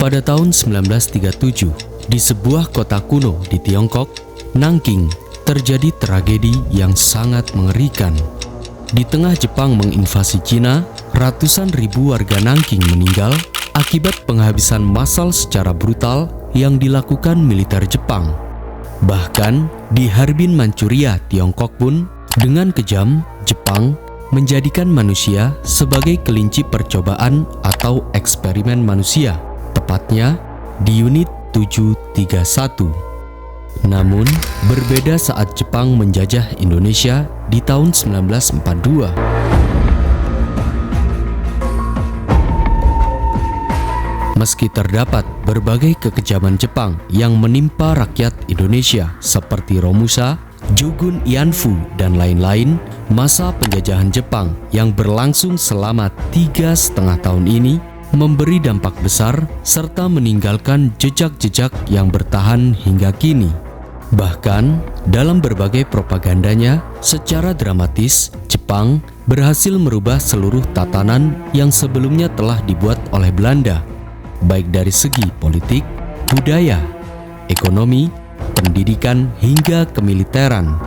Pada tahun 1937, di sebuah kota kuno di Tiongkok, Nanking, terjadi tragedi yang sangat mengerikan. Di tengah Jepang menginvasi Cina, ratusan ribu warga Nanking meninggal akibat penghabisan massal secara brutal yang dilakukan militer Jepang. Bahkan di Harbin Manchuria, Tiongkok pun dengan kejam Jepang menjadikan manusia sebagai kelinci percobaan atau eksperimen manusia, tepatnya di unit 731. Namun, berbeda saat Jepang menjajah Indonesia di tahun 1942. Meski terdapat berbagai kekejaman Jepang yang menimpa rakyat Indonesia seperti Romusa, Jogun Ianfu, dan lain-lain, masa penjajahan Jepang yang berlangsung selama 3,5 tahun ini memberi dampak besar serta meninggalkan jejak-jejak yang bertahan hingga kini. Bahkan, dalam berbagai propagandanya, secara dramatis, Jepang berhasil merubah seluruh tatanan yang sebelumnya telah dibuat oleh Belanda, baik dari segi politik, budaya, ekonomi, pendidikan, hingga kemiliteran.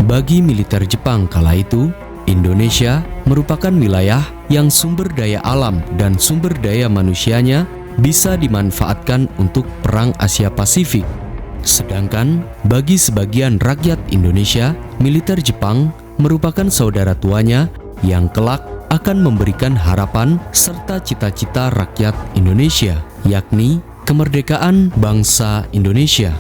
Bagi militer Jepang kala itu, Indonesia merupakan wilayah yang sumber daya alam dan sumber daya manusianya bisa dimanfaatkan untuk Perang Asia Pasifik. Sedangkan bagi sebagian rakyat Indonesia, militer Jepang merupakan saudara tuanya yang kelak akan memberikan harapan serta cita-cita rakyat Indonesia, yakni kemerdekaan bangsa Indonesia.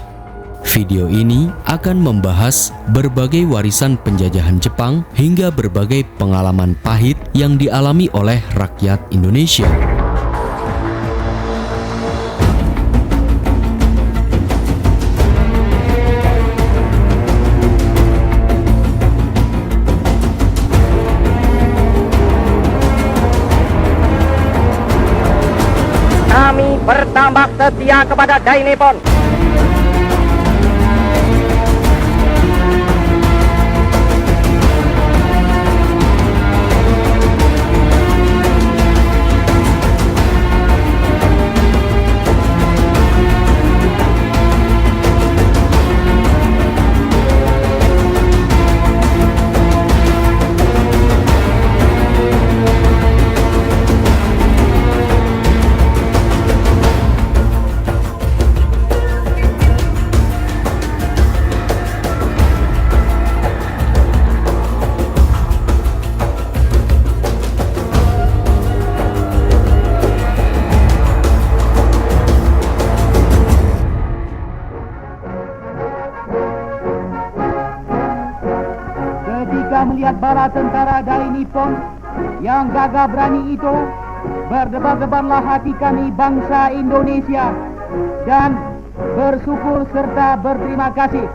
Video ini akan membahas berbagai warisan penjajahan Jepang hingga berbagai pengalaman pahit yang dialami oleh rakyat Indonesia. Kami bertambah setia kepada Dai Nippon. Melihat bala tentara Dai Nippon yang gagah berani itu, berdebar-debarlah hati kami bangsa Indonesia dan bersyukur serta berterima kasih.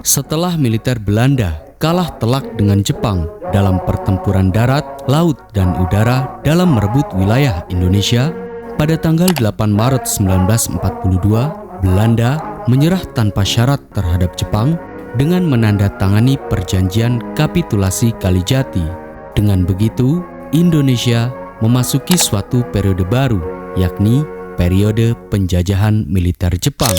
Setelah militer Belanda kalah telak dengan Jepang dalam pertempuran darat, laut, dan udara dalam merebut wilayah Indonesia, pada tanggal 8 Maret 1942, Belanda menyerah tanpa syarat terhadap Jepang dengan menandatangani perjanjian kapitulasi Kalijati. Dengan begitu, Indonesia memasuki suatu periode baru, yakni periode penjajahan militer Jepang.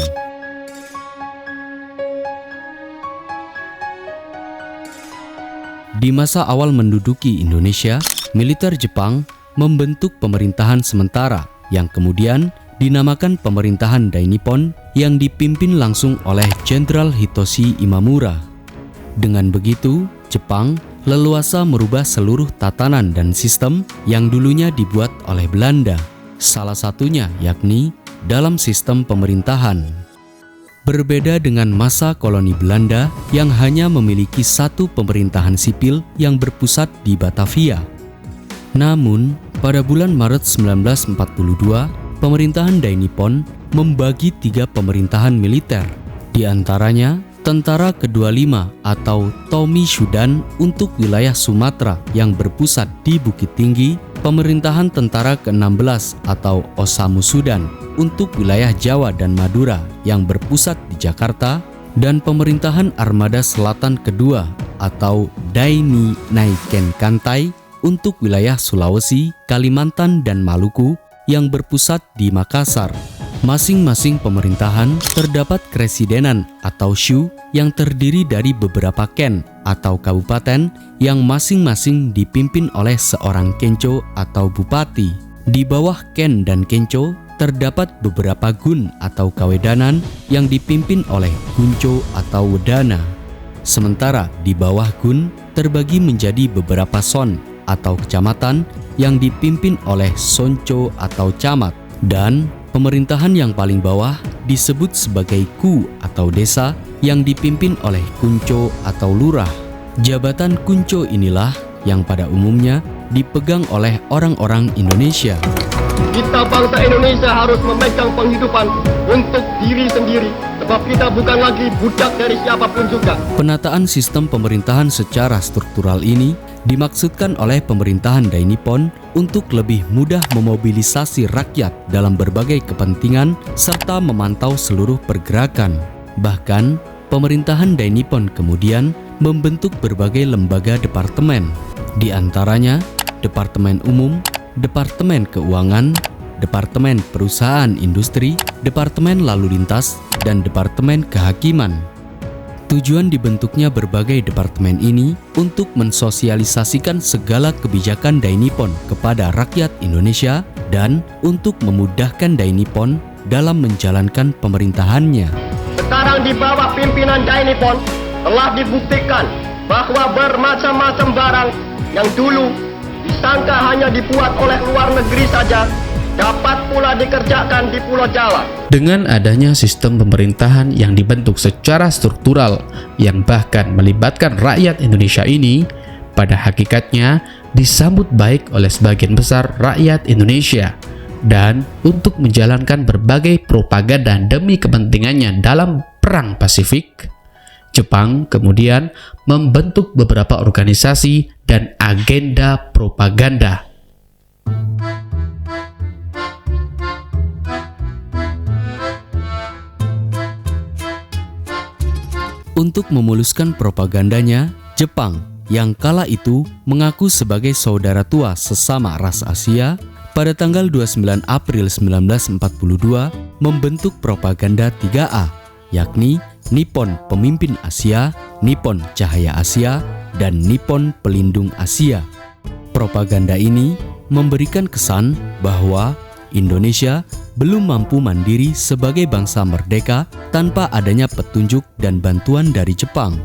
Di masa awal menduduki Indonesia, militer Jepang membentuk pemerintahan sementara yang kemudian dinamakan Pemerintahan Dai Nippon yang dipimpin langsung oleh Jenderal Hitoshi Imamura. Dengan begitu, Jepang leluasa merubah seluruh tatanan dan sistem yang dulunya dibuat oleh Belanda, salah satunya yakni dalam sistem pemerintahan. Berbeda dengan masa koloni Belanda yang hanya memiliki satu pemerintahan sipil yang berpusat di Batavia. Namun, pada bulan Maret 1942, pemerintahan Dai Nippon membagi 3 pemerintahan militer, di antaranya Tentara ke-25 atau Tomi Shudan untuk wilayah Sumatera yang berpusat di Bukit Tinggi, pemerintahan Tentara ke-16 atau Osamu Sudan untuk wilayah Jawa dan Madura yang berpusat di Jakarta, dan pemerintahan Armada Selatan kedua atau Daini Naiken Kantai untuk wilayah Sulawesi, Kalimantan, dan Maluku yang berpusat di Makassar. Masing-masing pemerintahan terdapat kresidenan atau shu yang terdiri dari beberapa ken atau kabupaten yang masing-masing dipimpin oleh seorang kenco atau bupati. Di bawah ken dan kenco terdapat beberapa gun atau kawedanan yang dipimpin oleh gunco atau wedana. Sementara di bawah gun terbagi menjadi beberapa son atau kecamatan yang dipimpin oleh sonco atau camat, dan pemerintahan yang paling bawah disebut sebagai ku atau desa yang dipimpin oleh kunco atau lurah. Jabatan kunco inilah yang pada umumnya dipegang oleh orang-orang Indonesia. Kita bangsa Indonesia harus memegang penghidupan untuk diri sendiri, sebab kita bukan lagi budak dari siapapun juga. Penataan sistem pemerintahan secara struktural ini dimaksudkan oleh pemerintahan Dainippon untuk lebih mudah memobilisasi rakyat dalam berbagai kepentingan serta memantau seluruh pergerakan. Bahkan, pemerintahan Dainippon kemudian membentuk berbagai lembaga departemen, di antaranya Departemen Umum, Departemen Keuangan, Departemen Perusahaan Industri, Departemen Lalu Lintas, dan Departemen Kehakiman. Tujuan dibentuknya berbagai departemen ini untuk mensosialisasikan segala kebijakan Dainippon kepada rakyat Indonesia dan untuk memudahkan Dainippon dalam menjalankan pemerintahannya. Sekarang di bawah pimpinan Dainippon telah dibuktikan bahwa bermacam-macam barang yang dulu disangka hanya dibuat oleh luar negeri saja dapat pula dikerjakan di Pulau Jawa. Dengan adanya sistem pemerintahan yang dibentuk secara struktural yang bahkan melibatkan rakyat Indonesia ini, pada hakikatnya disambut baik oleh sebagian besar rakyat Indonesia. Dan untuk menjalankan berbagai propaganda demi kepentingannya dalam Perang Pasifik, Jepang kemudian membentuk beberapa organisasi dan agenda propaganda. Untuk memuluskan propagandanya, Jepang yang kala itu mengaku sebagai saudara tua sesama ras Asia, pada tanggal 29 April 1942 membentuk propaganda 3A, yakni Nippon Pemimpin Asia, Nippon Cahaya Asia, dan Nippon Pelindung Asia. Propaganda ini memberikan kesan bahwa Indonesia belum mampu mandiri sebagai bangsa merdeka tanpa adanya petunjuk dan bantuan dari Jepang.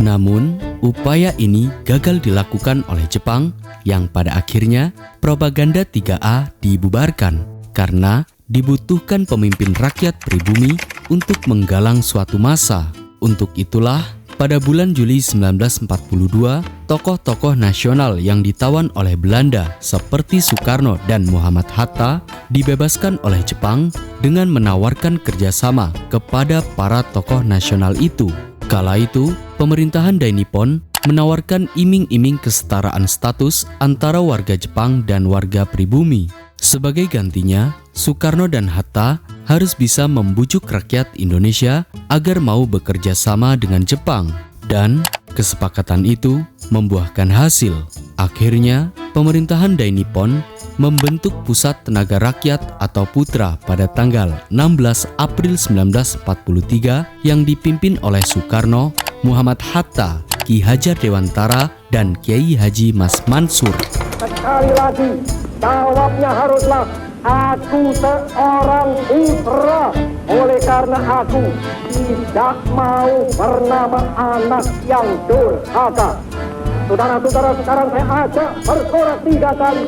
Namun, upaya ini gagal dilakukan oleh Jepang yang pada akhirnya propaganda 3A dibubarkan karena dibutuhkan pemimpin rakyat pribumi untuk menggalang suatu massa. Untuk itulah, pada bulan Juli 1942, tokoh-tokoh nasional yang ditawan oleh Belanda seperti Soekarno dan Muhammad Hatta dibebaskan oleh Jepang dengan menawarkan kerjasama kepada para tokoh nasional itu. Kala itu, pemerintahan Dainippon menawarkan iming-iming kesetaraan status antara warga Jepang dan warga pribumi. Sebagai gantinya, Soekarno dan Hatta harus bisa membujuk rakyat Indonesia agar mau bekerja sama dengan Jepang, dan kesepakatan itu membuahkan hasil. Akhirnya, pemerintahan Dainippon membentuk Pusat Tenaga Rakyat atau Putra pada tanggal 16 April 1943 yang dipimpin oleh Soekarno, Muhammad Hatta, Ki Hajar Dewantara, dan Kiai Haji Mas Mansur. Sekali lagi, jawabnya haruslah aku seorang putra. Oleh karena aku tidak mau bernama anak yang durhaka. Saudara-saudara, sekarang saya ajak bersorak 3 kali.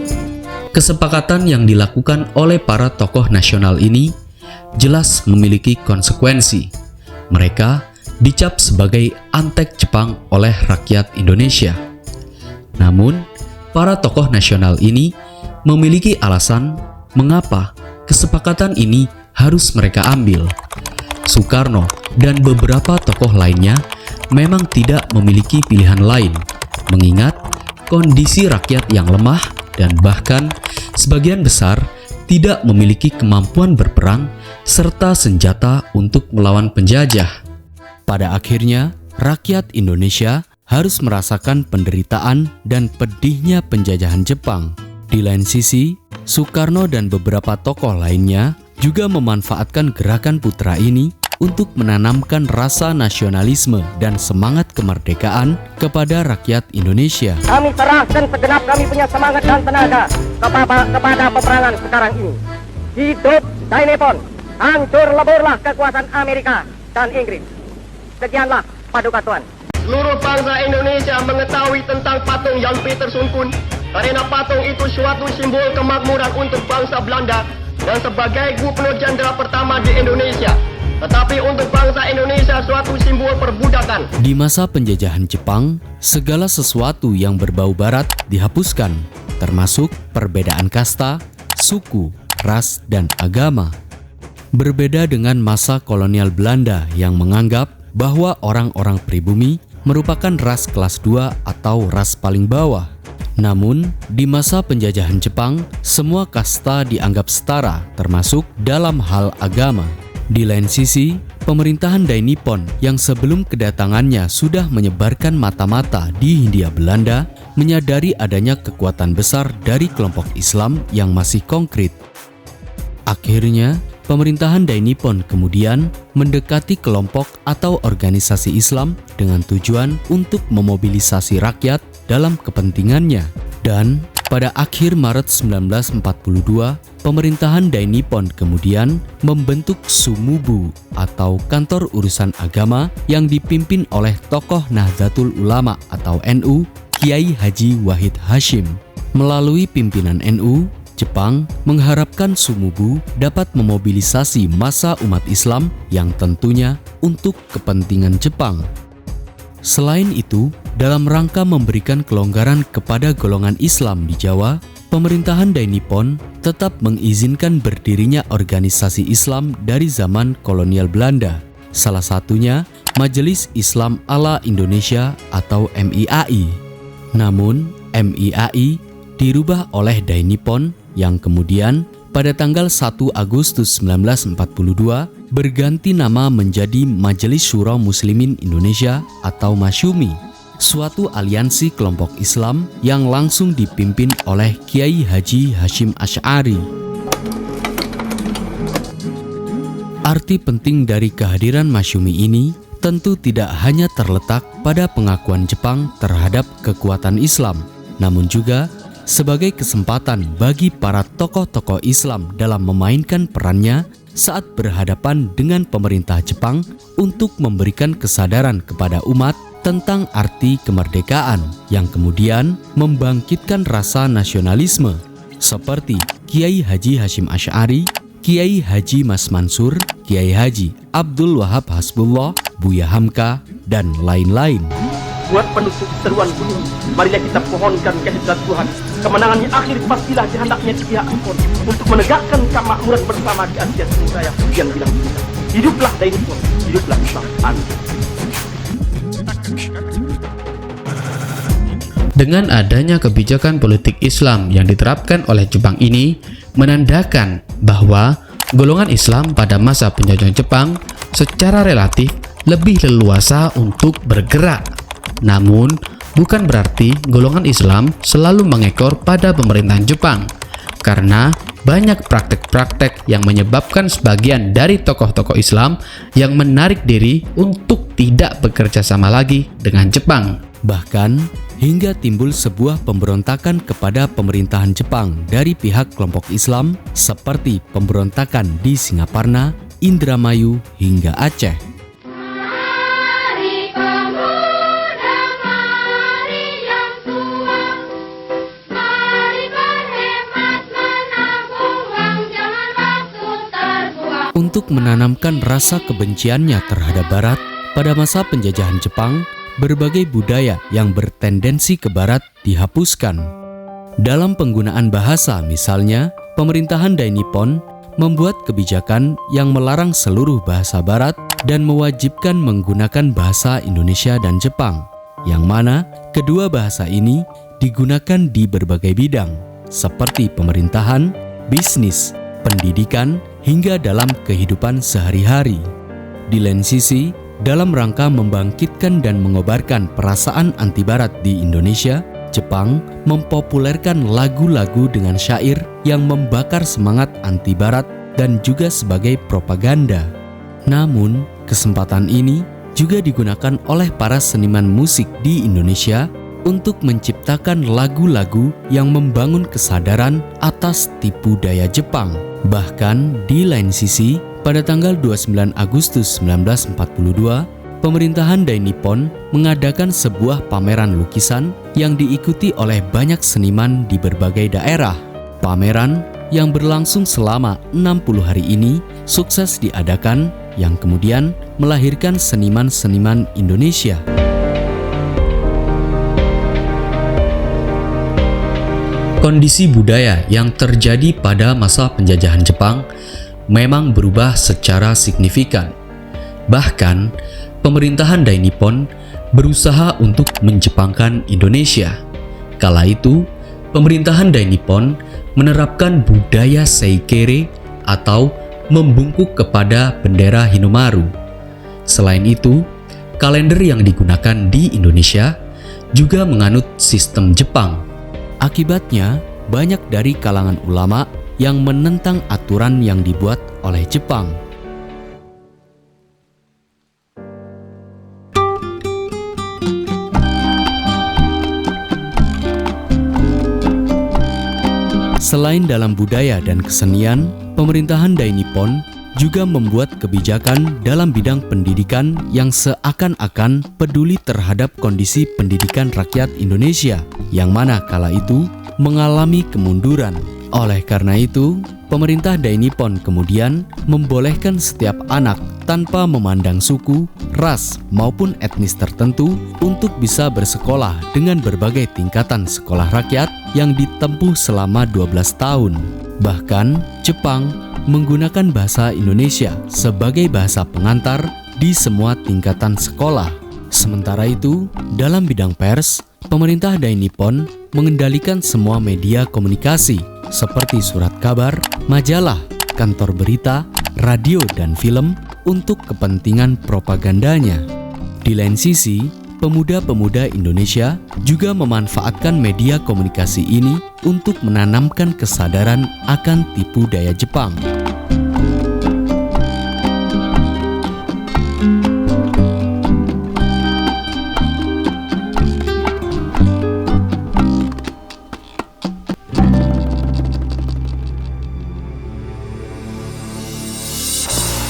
Kesepakatan yang dilakukan oleh para tokoh nasional ini jelas memiliki konsekuensi. Mereka dicap sebagai antek Jepang oleh rakyat Indonesia. Namun, para tokoh nasional ini memiliki alasan mengapa kesepakatan ini harus mereka ambil. Soekarno dan beberapa tokoh lainnya memang tidak memiliki pilihan lain, mengingat kondisi rakyat yang lemah dan bahkan sebagian besar tidak memiliki kemampuan berperang serta senjata untuk melawan penjajah. Pada akhirnya, rakyat Indonesia harus merasakan penderitaan dan pedihnya penjajahan Jepang. Di lain sisi, Soekarno dan beberapa tokoh lainnya juga memanfaatkan gerakan putra ini untuk menanamkan rasa nasionalisme dan semangat kemerdekaan kepada rakyat Indonesia. Kami serahkan segenap kami punya semangat dan tenaga kepada peperangan sekarang ini. Hidup Dai Nippon, hancur leburlah kekuasaan Amerika dan Inggris. Sekianlah Paduka Tuan. Seluruh bangsa Indonesia mengetahui tentang patung Jan Pieter Soen Koen karena patung itu suatu simbol kemakmuran untuk bangsa Belanda dan sebagai gubernur jenderal pertama di Indonesia. Tetapi untuk bangsa Indonesia suatu simbol perbudakan. Di masa penjajahan Jepang, segala sesuatu yang berbau barat dihapuskan, termasuk perbedaan kasta, suku, ras, dan agama. Berbeda dengan masa kolonial Belanda yang menganggap bahwa orang-orang pribumi merupakan ras kelas 2 atau ras paling bawah. Namun, di masa penjajahan Jepang, semua kasta dianggap setara, termasuk dalam hal agama. Di lain sisi, pemerintahan Dai Nippon yang sebelum kedatangannya sudah menyebarkan mata-mata di Hindia Belanda, menyadari adanya kekuatan besar dari kelompok Islam yang masih konkret. Akhirnya, pemerintahan Dai Nippon kemudian mendekati kelompok atau organisasi Islam dengan tujuan untuk memobilisasi rakyat dalam kepentingannya. Dan pada akhir Maret 1942, pemerintahan Dai Nippon kemudian membentuk Sumubu atau Kantor Urusan Agama yang dipimpin oleh tokoh Nahdlatul Ulama atau NU, Kiai Haji Wahid Hasyim. Melalui pimpinan NU, Jepang mengharapkan Sumubu dapat memobilisasi massa umat Islam yang tentunya untuk kepentingan Jepang. Selain itu, dalam rangka memberikan kelonggaran kepada golongan Islam di Jawa, pemerintahan Dai Nippon tetap mengizinkan berdirinya organisasi Islam dari zaman kolonial Belanda. Salah satunya Majelis Islam Ala Indonesia atau MIAI. Namun, MIAI dirubah oleh Dai Nippon yang kemudian pada tanggal 1 Agustus 1942 berganti nama menjadi Majelis Syuro Muslimin Indonesia atau Masyumi, suatu aliansi kelompok Islam yang langsung dipimpin oleh Kiai Haji Hasyim Asy'ari. Arti penting dari kehadiran Masyumi ini tentu tidak hanya terletak pada pengakuan Jepang terhadap kekuatan Islam, namun juga sebagai kesempatan bagi para tokoh-tokoh Islam dalam memainkan perannya saat berhadapan dengan pemerintah Jepang untuk memberikan kesadaran kepada umat tentang arti kemerdekaan yang kemudian membangkitkan rasa nasionalisme seperti Kiai Haji Hasyim Asy'ari, Kiai Haji Mas Mansur, Kiai Haji Abdul Wahab Hasbullah, Buya Hamka, dan lain-lain. Buat penutup seruan bunyi, marilah kita pohonkan kehadirat Tuhan. Kemenangan yang akhir pastilah dihendaknya di pihak Nippon untuk menegakkan kemakmuran bersama di Asia Tenggara yang bilang kita. Hiduplah Dai Nippon, hiduplah Islam. Amin. Dengan adanya kebijakan politik Islam yang diterapkan oleh Jepang ini, menandakan bahwa golongan Islam pada masa penjajahan Jepang secara relatif lebih leluasa untuk bergerak. Namun, bukan berarti golongan Islam selalu mengekor pada pemerintahan Jepang, karena banyak praktek-praktek yang menyebabkan sebagian dari tokoh-tokoh Islam yang menarik diri untuk tidak bekerja sama lagi dengan Jepang. Bahkan, hingga timbul sebuah pemberontakan kepada pemerintahan Jepang dari pihak kelompok Islam seperti pemberontakan di Singaparna, Indramayu, hingga Aceh. Untuk menanamkan rasa kebenciannya terhadap Barat, pada masa penjajahan Jepang, berbagai budaya yang bertendensi ke Barat dihapuskan. Dalam penggunaan bahasa misalnya, pemerintahan Dai Nippon membuat kebijakan yang melarang seluruh bahasa Barat dan mewajibkan menggunakan bahasa Indonesia dan Jepang, yang mana kedua bahasa ini digunakan di berbagai bidang, seperti pemerintahan, bisnis, pendidikan, hingga dalam kehidupan sehari-hari. Di lain sisi, dalam rangka membangkitkan dan mengobarkan perasaan anti-barat di Indonesia, Jepang mempopulerkan lagu-lagu dengan syair yang membakar semangat anti-barat dan juga sebagai propaganda. Namun, kesempatan ini juga digunakan oleh para seniman musik di Indonesia untuk menciptakan lagu-lagu yang membangun kesadaran atas tipu daya Jepang. Bahkan di lain sisi, pada tanggal 29 Agustus 1942, pemerintahan Dai Nippon mengadakan sebuah pameran lukisan yang diikuti oleh banyak seniman di berbagai daerah. Pameran yang berlangsung selama 60 hari ini sukses diadakan, yang kemudian melahirkan seniman-seniman Indonesia. Kondisi budaya yang terjadi pada masa penjajahan Jepang memang berubah secara signifikan. Bahkan, pemerintahan Dai Nippon berusaha untuk menjepangkan Indonesia. Kala itu, pemerintahan Dai Nippon menerapkan budaya seikere atau membungkuk kepada bendera Hinomaru. Selain itu, kalender yang digunakan di Indonesia juga menganut sistem Jepang. Akibatnya, banyak dari kalangan ulama yang menentang aturan yang dibuat oleh Jepang. Selain dalam budaya dan kesenian, pemerintahan Dai Nippon juga membuat kebijakan dalam bidang pendidikan yang seakan-akan peduli terhadap kondisi pendidikan rakyat Indonesia, yang mana kala itu mengalami kemunduran. Oleh karena itu, pemerintah Dai Nippon kemudian membolehkan setiap anak tanpa memandang suku, ras, maupun etnis tertentu untuk bisa bersekolah dengan berbagai tingkatan sekolah rakyat yang ditempuh selama 12 tahun. Bahkan, Jepang menggunakan bahasa Indonesia sebagai bahasa pengantar di semua tingkatan sekolah. Sementara itu, dalam bidang pers, pemerintah Dai Nippon mengendalikan semua media komunikasi seperti surat kabar, majalah, kantor berita, radio, dan film untuk kepentingan propagandanya. Di lain sisi, pemuda-pemuda Indonesia juga memanfaatkan media komunikasi ini untuk menanamkan kesadaran akan tipu daya Jepang.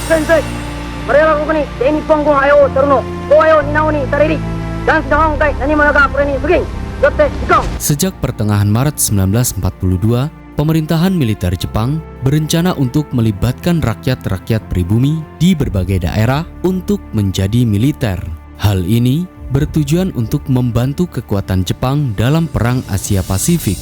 Sensei, mereka ini Dai Nippon gun ayo terno, go ayo ninao ni tariri, dan sedang kai nani managa kure ni sugin, yotte ikang. Sejak pertengahan Maret 1942, pemerintahan militer Jepang berencana untuk melibatkan rakyat-rakyat pribumi di berbagai daerah untuk menjadi militer. Hal ini bertujuan untuk membantu kekuatan Jepang dalam Perang Asia Pasifik.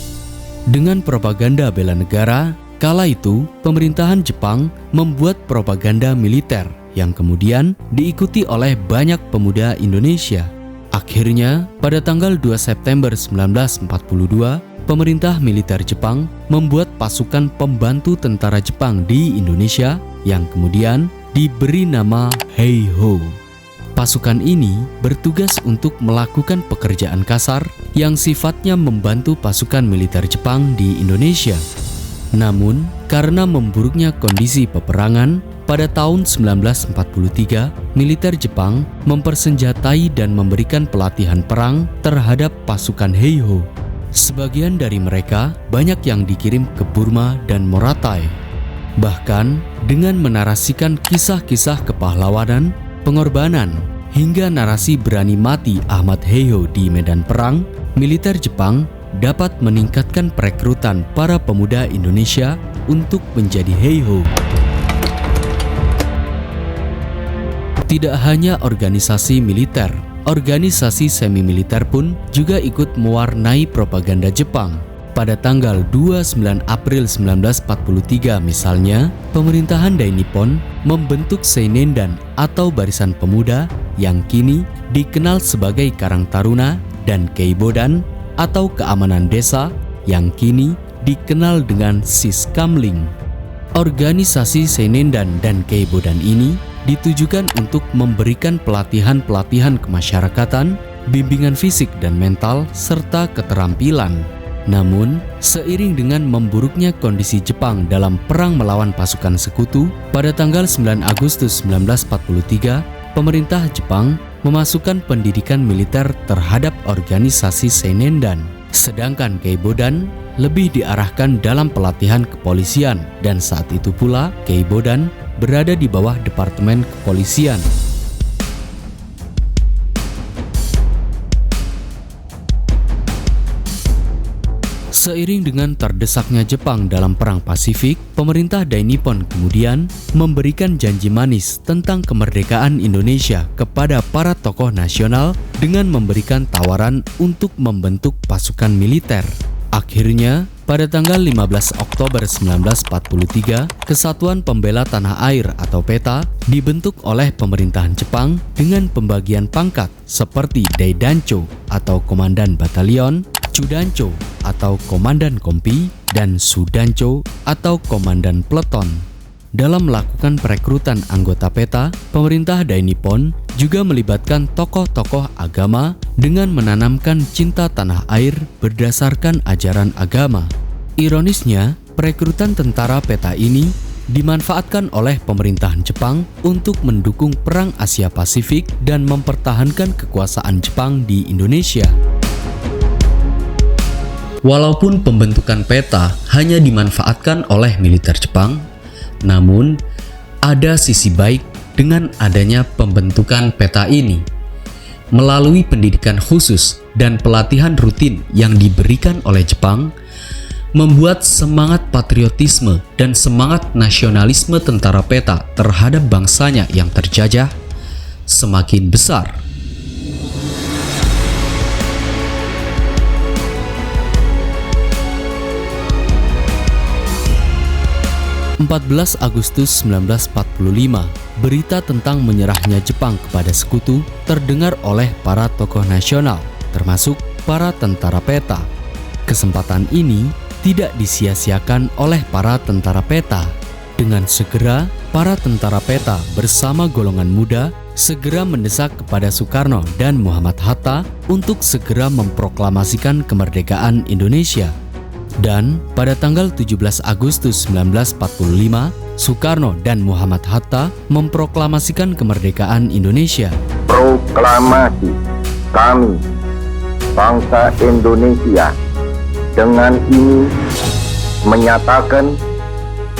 Dengan propaganda bela negara, kala itu pemerintahan Jepang membuat propaganda militer yang kemudian diikuti oleh banyak pemuda Indonesia. Akhirnya, pada tanggal 2 September 1942, pemerintah militer Jepang membuat pasukan pembantu tentara Jepang di Indonesia yang kemudian diberi nama Heiho. Pasukan ini bertugas untuk melakukan pekerjaan kasar yang sifatnya membantu pasukan militer Jepang di Indonesia. Namun, karena memburuknya kondisi peperangan, pada tahun 1943, militer Jepang mempersenjatai dan memberikan pelatihan perang terhadap pasukan Heiho. Sebagian dari mereka banyak yang dikirim ke Burma dan Morotai. Bahkan, dengan menarasikan kisah-kisah kepahlawanan, pengorbanan, hingga narasi berani mati Ahmad Heiho di medan perang, militer Jepang dapat meningkatkan perekrutan para pemuda Indonesia untuk menjadi Heiho. Tidak hanya organisasi militer, organisasi semi-militer pun juga ikut mewarnai propaganda Jepang. Pada tanggal 29 April 1943 misalnya, pemerintahan Dai Nippon membentuk Seinendan atau Barisan Pemuda yang kini dikenal sebagai Karang Taruna, dan Keibodan atau Keamanan Desa yang kini dikenal dengan Siskamling. Organisasi Seinendan dan Keibodan ini ditujukan untuk memberikan pelatihan-pelatihan kemasyarakatan, bimbingan fisik dan mental, serta keterampilan. Namun, seiring dengan memburuknya kondisi Jepang dalam perang melawan pasukan sekutu, pada tanggal 9 Agustus 1943, pemerintah Jepang memasukkan pendidikan militer terhadap organisasi Seinendan. Sedangkan Keibodan lebih diarahkan dalam pelatihan kepolisian, dan saat itu pula Keibodan berada di bawah Departemen Kepolisian. Seiring dengan terdesaknya Jepang dalam Perang Pasifik, pemerintah Dai Nippon kemudian memberikan janji manis tentang kemerdekaan Indonesia kepada para tokoh nasional dengan memberikan tawaran untuk membentuk pasukan militer. Akhirnya, pada tanggal 15 Oktober 1943, Kesatuan Pembela Tanah Air atau PETA dibentuk oleh pemerintahan Jepang dengan pembagian pangkat seperti Daidancho atau Komandan Batalion, Chudancho atau Komandan Kompi, dan Sudancho atau Komandan Peleton. Dalam melakukan perekrutan anggota PETA, pemerintah Dai Nippon juga melibatkan tokoh-tokoh agama dengan menanamkan cinta tanah air berdasarkan ajaran agama. Ironisnya, perekrutan tentara PETA ini dimanfaatkan oleh pemerintahan Jepang untuk mendukung Perang Asia Pasifik dan mempertahankan kekuasaan Jepang di Indonesia. Walaupun pembentukan PETA hanya dimanfaatkan oleh militer Jepang, namun ada sisi baik dengan adanya pembentukan PETA ini. Melalui pendidikan khusus dan pelatihan rutin yang diberikan oleh Jepang, membuat semangat patriotisme dan semangat nasionalisme tentara PETA terhadap bangsanya yang terjajah semakin besar. 14 Agustus 1945, berita tentang menyerahnya Jepang kepada sekutu terdengar oleh para tokoh nasional, termasuk para tentara PETA. Kesempatan ini tidak disia-siakan oleh para tentara PETA. Dengan segera, para tentara PETA bersama golongan muda segera mendesak kepada Soekarno dan Muhammad Hatta untuk segera memproklamasikan kemerdekaan Indonesia. Dan pada tanggal 17 Agustus 1945, Soekarno dan Muhammad Hatta memproklamasikan kemerdekaan Indonesia. Proklamasi kami, bangsa Indonesia, dengan ini menyatakan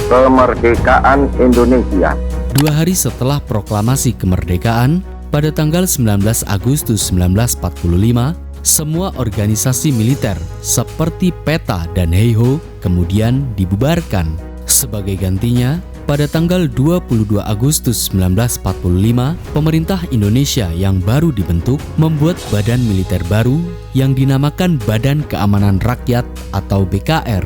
kemerdekaan Indonesia. 2 hari setelah proklamasi kemerdekaan, pada tanggal 19 Agustus 1945, semua organisasi militer seperti PETA dan Heiho kemudian dibubarkan. Sebagai gantinya, pada tanggal 22 Agustus 1945, pemerintah Indonesia yang baru dibentuk membuat badan militer baru yang dinamakan Badan Keamanan Rakyat atau BKR.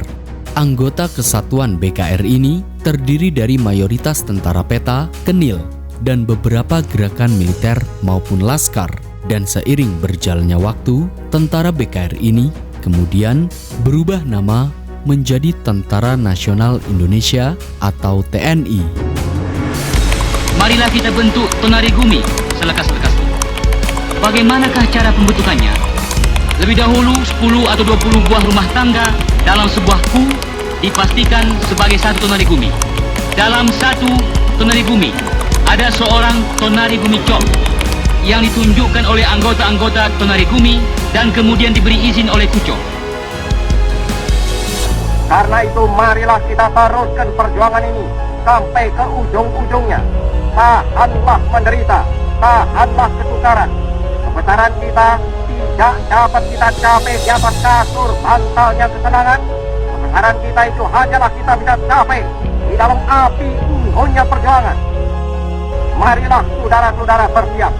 Anggota kesatuan BKR ini terdiri dari mayoritas tentara PETA, Kenil, dan beberapa gerakan militer maupun laskar. Dan seiring berjalannya waktu, tentara BKR ini kemudian berubah nama menjadi Tentara Nasional Indonesia atau TNI. Marilah kita bentuk Tonari Gumi selekas-lekasnya. Bagaimanakah cara pembentukannya? Lebih dahulu 10 atau 20 buah rumah tangga dalam sebuah ku dipastikan sebagai satu Tonari Gumi. Dalam satu Tonari Gumi ada seorang Tonari Gumi Cok yang ditunjukkan oleh anggota-anggota Tonari Gumi dan kemudian diberi izin oleh Kuco. Karena itu marilah kita teruskan perjuangan ini sampai ke ujung-ujungnya. Tahanlah menderita, tahanlah kesukaran. Kebesaran kita tidak dapat kita capai di atas kasur bantalnya kesenangan. Kebesaran kita itu hanyalah kita bisa capai di dalam api unggunnya perjuangan. Marilah saudara-saudara bersiap.